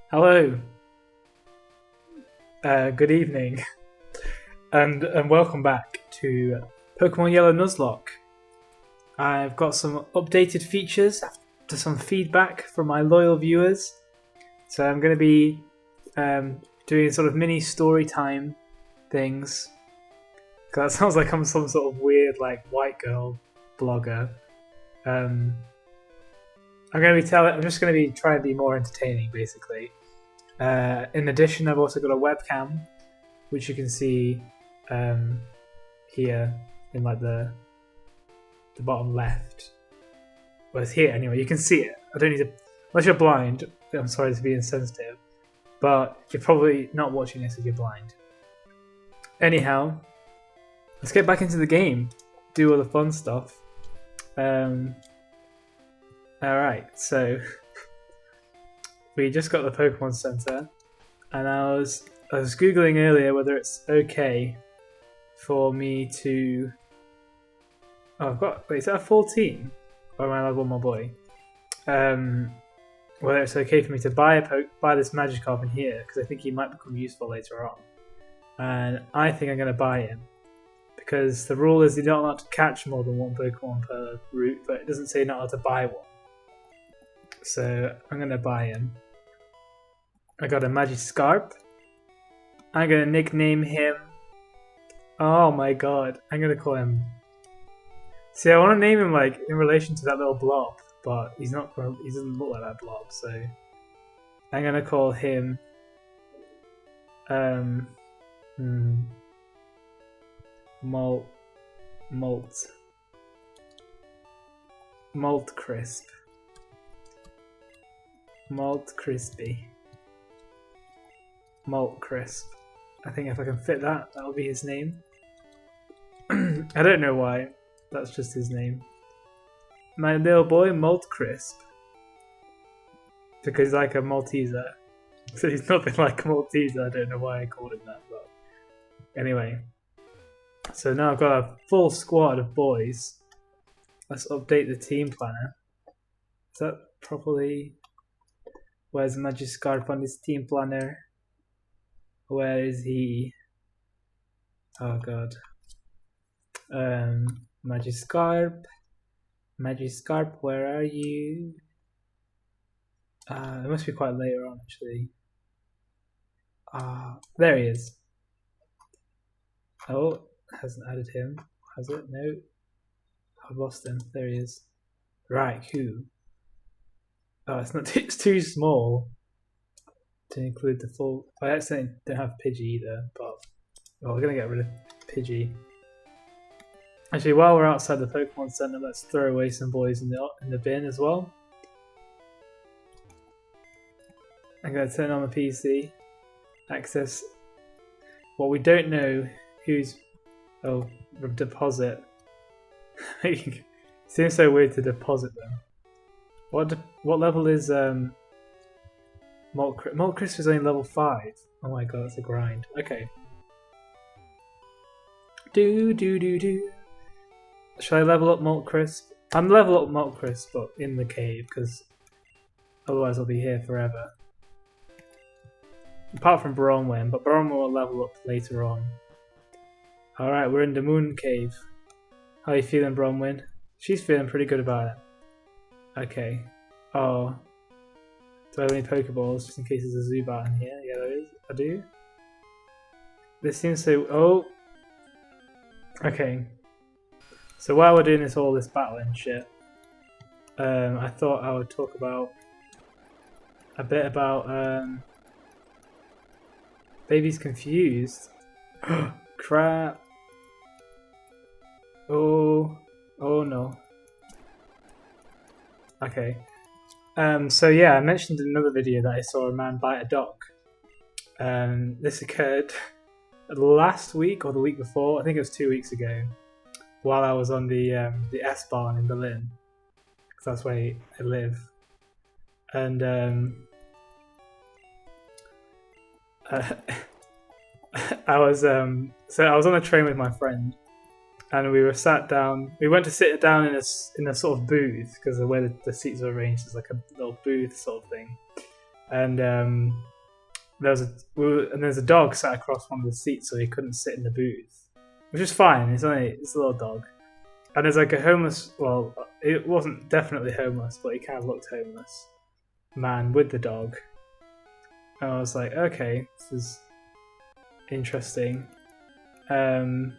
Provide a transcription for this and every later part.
Hello, good evening, and welcome back to Pokemon Yellow Nuzlocke. I've got some updated features after some feedback from my loyal viewers, so I'm going to be doing sort of mini story time things. That sounds like I'm some sort of weird like white girl blogger. I'm just going to be trying to be more entertaining, basically. In addition, I've also got a webcam, which you can see here in like the bottom left. Well, it's here anyway. You can see it. I don't need to, unless you're blind. I'm sorry to be insensitive, but you're probably not watching this if you're blind. Anyhow, let's get back into the game. Do all the fun stuff. All right, so. We just got the Pokemon Center, and I was googling earlier whether it's okay for me to. Oh, I've got. Wait, is that a 14? Or am I level my boy? Whether it's okay for me to buy this Magikarp in here, because I think he might become useful later on, and I think I'm going to buy him because the rule is you're not allowed to catch more than one Pokemon per route, but it doesn't say you're not allowed to buy one. So I'm going to buy him. I got a Magikarp. I'm gonna nickname him. Oh my god! I'm gonna call him. See, I want to name him like in relation to that little blob, but he's not. He doesn't look like that blob, so I'm gonna call him. Malt Crisp. Malt Crispy. Malt Crisp. I think if I can fit that, that'll be his name. I don't know why. That's just his name. My little boy, Malt Crisp. Because he's like a Malteser. So he's nothing like a Malteser. I don't know why I called him that. But anyway. So now I've got a full squad of boys. Let's update the team planner. Is that properly? Where's Magikarp on his team planner? Where is he? Oh god. Magikarp, where are you? It must be quite later on, actually. There he is. Oh, hasn't added him, has it? No. I've lost him. There he is. Right, who? Oh, it's not. It's too small to include the full. I accidentally don't have Pidgey either, but we're gonna get rid of Pidgey. Actually, while we're outside the Pokemon Center, let's throw away some boys in the bin as well. I'm gonna turn on the PC. Access. What we don't know who's deposit. Seems so weird to deposit them. What level is Malt Crisp is only level 5. Oh my god, that's a grind. Okay. Do. Should I level up Malt Crisp? I'm level up Malt Crisp, but in the cave, because otherwise I'll be here forever. Apart from Bronwyn, but Bronwyn will level up later on. Alright, we're in the Moon Cave. How are you feeling, Bronwyn? She's feeling pretty good about it. Okay. Oh. Do I have any Pokeballs just in case there's a Zubat in here? Yeah, there is. I do. This seems so. Oh. Okay. So while we're doing all this battling shit, I thought I would talk about a bit about Baby's confused. Crap. Oh no. Okay. So yeah, I mentioned in another video that I saw a man bite a dog. This occurred last week or the week before. I think it was 2 weeks ago, while I was on the S-Bahn in Berlin, because that's where I live. And I was on a train with my friend, and we were sat down. We went to sit down in a sort of booth because the way the seats are arranged is like a little booth sort of thing. and there's a dog sat across one of the seats, so he couldn't sit in the booth, which is fine. It's a little dog, and there's like a homeless. Well, it wasn't definitely homeless, but he kind of looked homeless. Man with the dog, and I was like, okay, this is interesting. I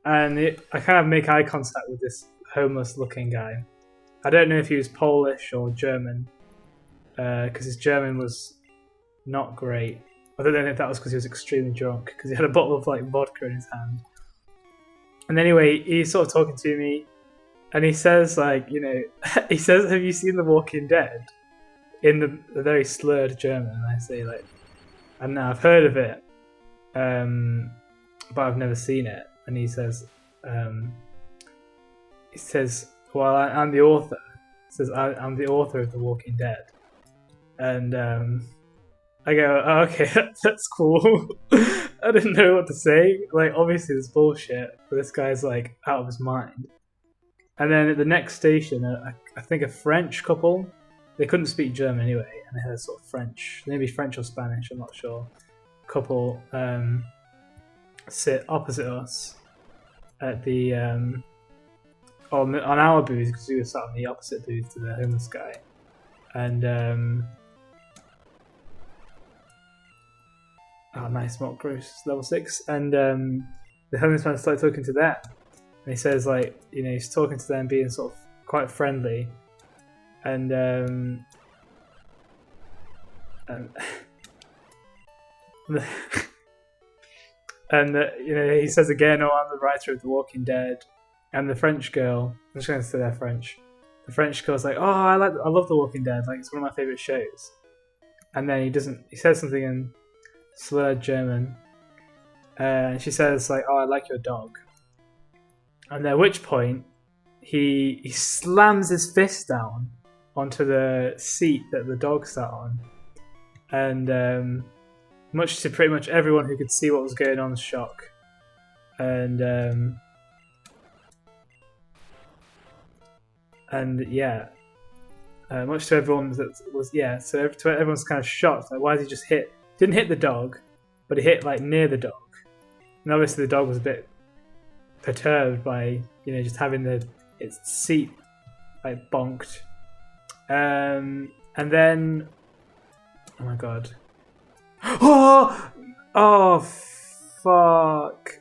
kind of make eye contact with this homeless-looking guy. I don't know if he was Polish or German, because his German was not great. I don't know if that was because he was extremely drunk, because he had a bottle of like vodka in his hand. And anyway, he's sort of talking to me, and he says like, he says, "Have you seen The Walking Dead?" in the very slurred German. And I say like, "And now I've heard of it, but I've never seen it." And he says, "Well, I'm the author." He says, "I'm the author of The Walking Dead," and I go, "Oh, okay, that's cool." I didn't know what to say. Like, obviously, this bullshit, but this guy's like out of his mind. And then at the next station, I think a French couple. They couldn't speak German anyway, and they had a sort of French, maybe French or Spanish, I'm not sure. Couple sit opposite us at the on our booth, because we were sat on the opposite booth to the homeless guy, and oh, nice mock gross level 6, and the homeless man started talking to them, and he says like, he's talking to them, being sort of quite friendly, and and he says again, "Oh, I'm the writer of The Walking Dead." And the French girl, I'm just going to say they're French. The French girl's like, "Oh, I love The Walking Dead. Like, it's one of my favorite shows." And then he says something in slurred German, and she says like, "Oh, I like your dog." And at which point he slams his fist down onto the seat that the dog sat on, and much to pretty much everyone who could see what was going on, shock. And yeah, much to everyone that was so everyone's kind of shocked. Like, why did he just hit? Didn't hit the dog, but he hit like near the dog. And obviously the dog was a bit perturbed by just having its seat like bonked. And then, oh my god. Oh, fuck.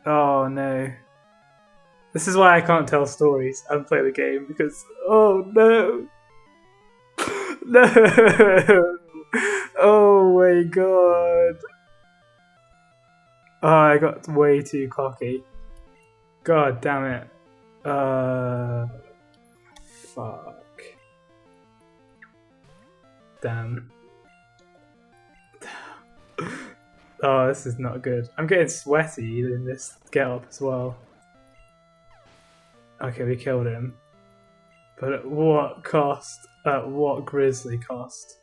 Oh no. This is why I can't tell stories and play the game, because, oh no. No. Oh my god. Oh, I got way too cocky. God damn it. Fuck. Damn. Oh, this is not good. I'm getting sweaty in this get up as well. Okay, we killed him. But at what cost? At what grisly cost?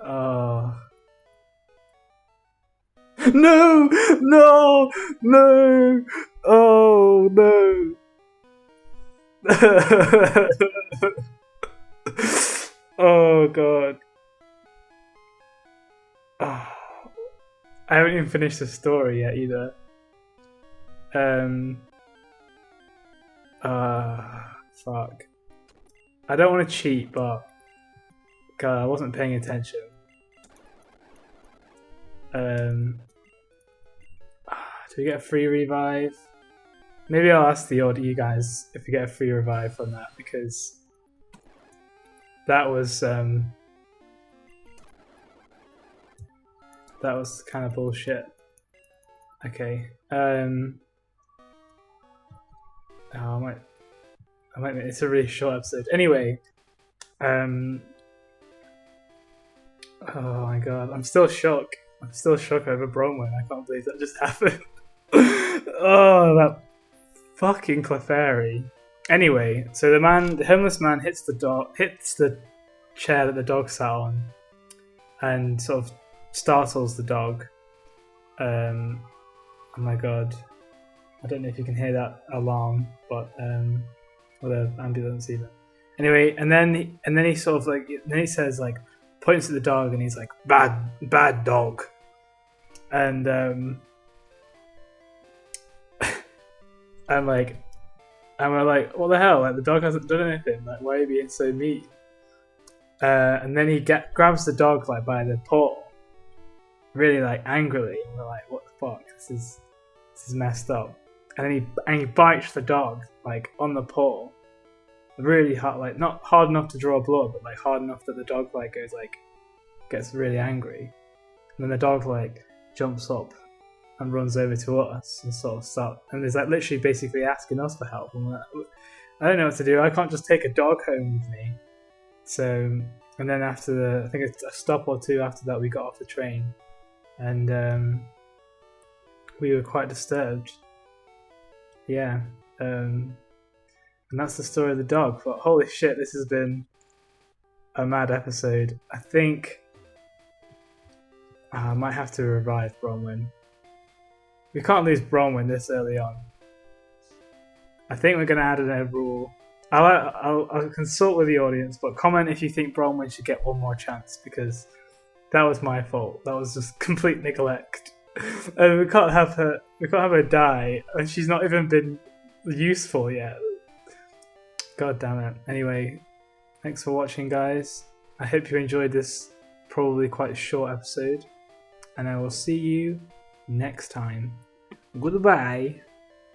Oh. No! No! No! Oh, no! Oh, God. Oh. I haven't even finished the story yet, either. Fuck. I don't want to cheat, but God, I wasn't paying attention. Do we get a free revive? Maybe I'll ask you guys if we get a free revive from that, because that was kind of bullshit. Okay. I might make it's a really short episode. Anyway, oh my god, I'm still shocked. I'm still shocked over Bronwyn. I can't believe that just happened. Oh, that fucking Clefairy. Anyway, so the homeless man hits the chair that the dog sat on, and sort of startles the dog. Oh my god. I don't know if you can hear that alarm, but or the ambulance even. Anyway, and then he sort of like then he says like points at the dog and he's like bad dog, and I'm like. And we're like, what the hell? Like the dog hasn't done anything. Like, why are you being so mean? And then he grabs the dog like by the paw, really like angrily. And we're like, what the fuck? This is messed up. And then he bites the dog like on the paw, really hard, like not hard enough to draw blood, but like hard enough that the dog like gets really angry. And then the dog like jumps up and runs over to us and sort of stop, and is like literally basically asking us for help. And I don't know what to do. I can't just take a dog home with me. So, and then after I think a stop or two after that, we got off the train, and we were quite disturbed. Yeah, and that's the story of the dog. But holy shit, this has been a mad episode. I think I might have to revive Bronwyn. We can't lose Bronwyn this early on. I think we're going to add a rule. I'll consult with the audience, but comment if you think Bronwyn should get one more chance, because that was my fault. That was just complete neglect. And we can't have her die, and she's not even been useful yet. God damn it. Anyway, thanks for watching, guys. I hope you enjoyed this probably quite short episode, and I will see you next time. Goodbye.